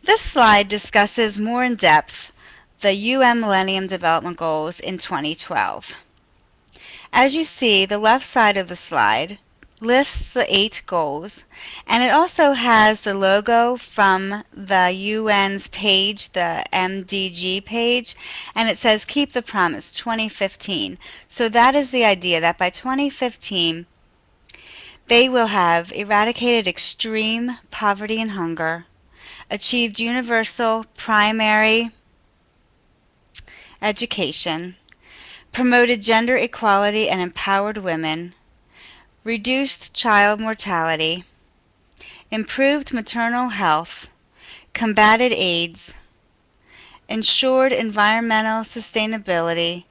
This slide discusses more in depth the UN Millennium Development Goals in 2012. As you see, the left side of the slide lists the 8 goals, and it also has the logo from the UN's page, the MDG page, and it says Keep the Promise 2015. So that is the idea that by 2015 they will have eradicated extreme poverty and hunger, achieved universal primary education, promoted gender equality and empowered women, reduced child mortality, improved maternal health, combated AIDS, ensured environmental sustainability,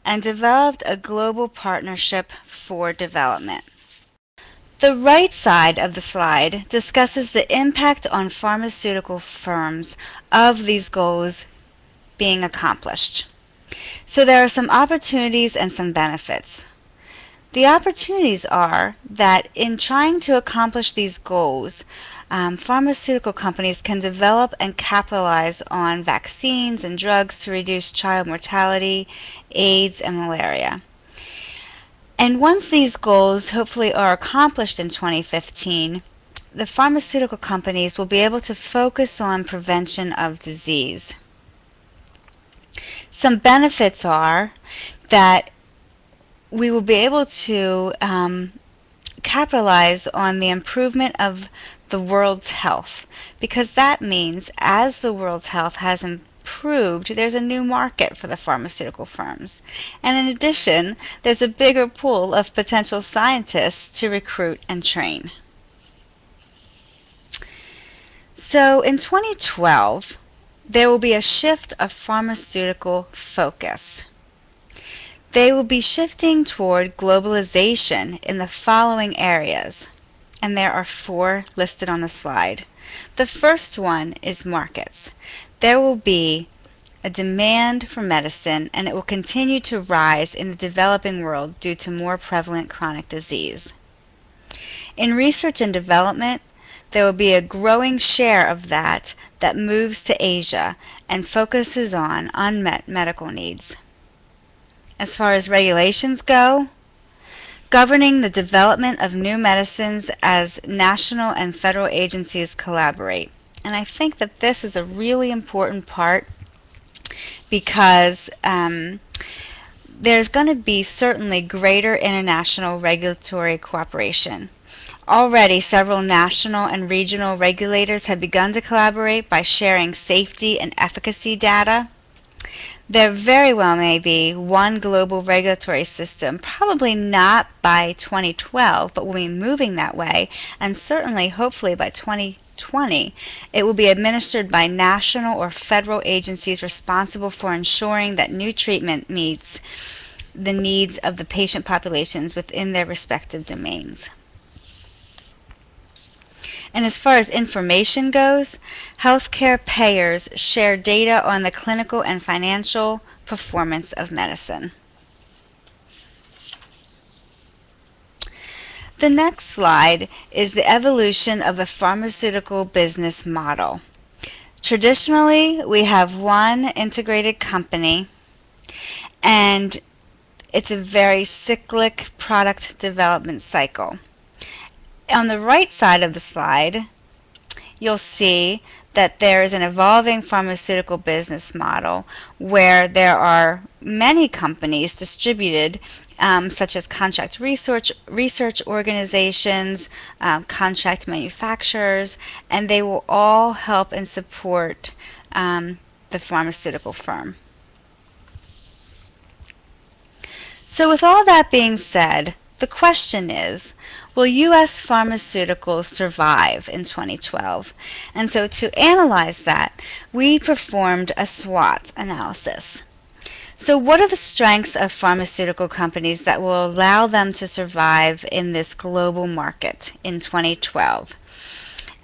and developed a global partnership for development. The right side of the slide discusses the impact on pharmaceutical firms of these goals being accomplished. So there are some opportunities and some benefits. The opportunities are that in trying to accomplish these goals, pharmaceutical companies can develop and capitalize on vaccines and drugs to reduce child mortality, AIDS, and malaria. And once these goals hopefully are accomplished in 2015, the pharmaceutical companies will be able to focus on prevention of disease. Some benefits are that we will be able to capitalize on the improvement of the world's health, because that means as the world's health has improved, there's a new market for the pharmaceutical firms. And in addition, there's a bigger pool of potential scientists to recruit and train. So in 2012, there will be a shift of pharmaceutical focus. They will be shifting toward globalization in the following areas, and there are 4 listed on the slide. The first one is markets. There will be a demand for medicine, and it will continue to rise in the developing world due to more prevalent chronic disease. In research and development, there will be a growing share of that moves to Asia and focuses on unmet medical needs. As far as regulations go, governing the development of new medicines as national and federal agencies collaborate. And I think that this is a really important part because there's going to be certainly greater international regulatory cooperation. Already, several national and regional regulators have begun to collaborate by sharing safety and efficacy data. There very well may be one global regulatory system, probably not by 2012, but we'll be moving that way, and certainly, hopefully, by 2020, it will be administered by national or federal agencies responsible for ensuring that new treatment meets the needs of the patient populations within their respective domains. And as far as information goes, healthcare payers share data on the clinical and financial performance of medicine. The next slide is the evolution of the pharmaceutical business model. Traditionally, we have one integrated company, and it's a very cyclic product development cycle. On the right side of the slide, you'll see that there is an evolving pharmaceutical business model where there are many companies distributed, such as contract research organizations, contract manufacturers, and they will all help and support the pharmaceutical firm. So with all that being said, the question is, will U.S. pharmaceuticals survive in 2012? And so to analyze that, we performed a SWOT analysis. So what are the strengths of pharmaceutical companies that will allow them to survive in this global market in 2012?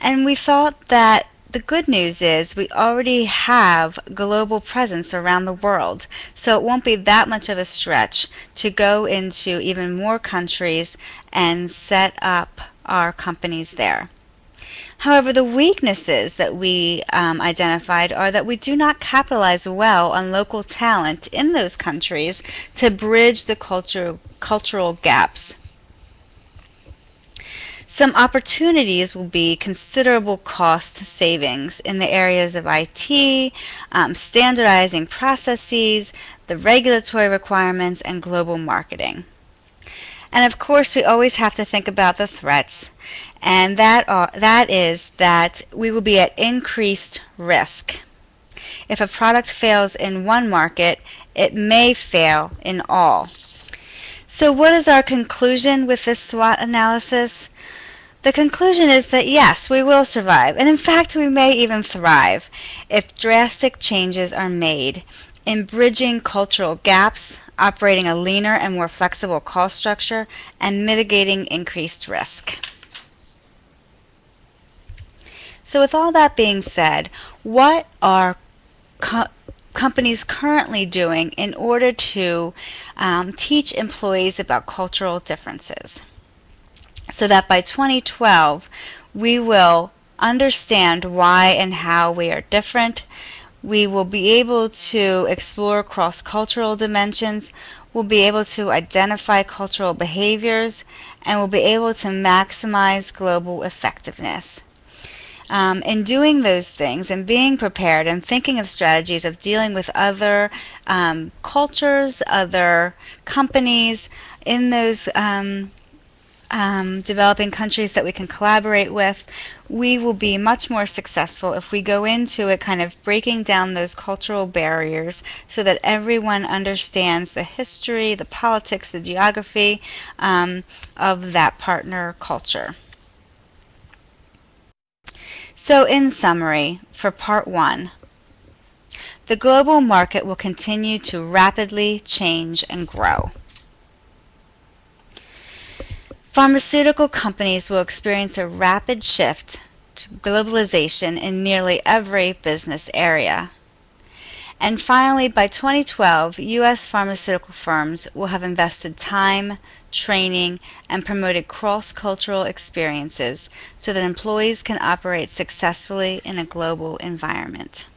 And we thought that the good news is we already have global presence around the world, so it won't be that much of a stretch to go into even more countries and set up our companies there. However, the weaknesses that we identified are that we do not capitalize well on local talent in those countries to bridge the cultural gaps. Some opportunities will be considerable cost savings in the areas of IT, standardizing processes, the regulatory requirements, and global marketing. And of course, we always have to think about the threats, and that is that we will be at increased risk. If a product fails in one market, it may fail in all. So what is our conclusion with this SWOT analysis? The conclusion is that yes, we will survive, and in fact we may even thrive if drastic changes are made in bridging cultural gaps, operating a leaner and more flexible cost structure, and mitigating increased risk. So with all that being said, what are companies currently doing in order to teach employees about cultural differences, so that by 2012 we will understand why and how we are different? We will be able to explore cross-cultural dimensions, we'll be able to identify cultural behaviors, and we'll be able to maximize global effectiveness. In doing those things and being prepared and thinking of strategies of dealing with other cultures, other companies in those developing countries that we can collaborate with, we will be much more successful if we go into it kind of breaking down those cultural barriers so that everyone understands the history, the politics, the geography of that partner culture. So in summary, for part one, the global market will continue to rapidly change and grow. Pharmaceutical companies will experience a rapid shift to globalization in nearly every business area. And finally, by 2012, U.S. pharmaceutical firms will have invested time, training, and promoted cross-cultural experiences so that employees can operate successfully in a global environment.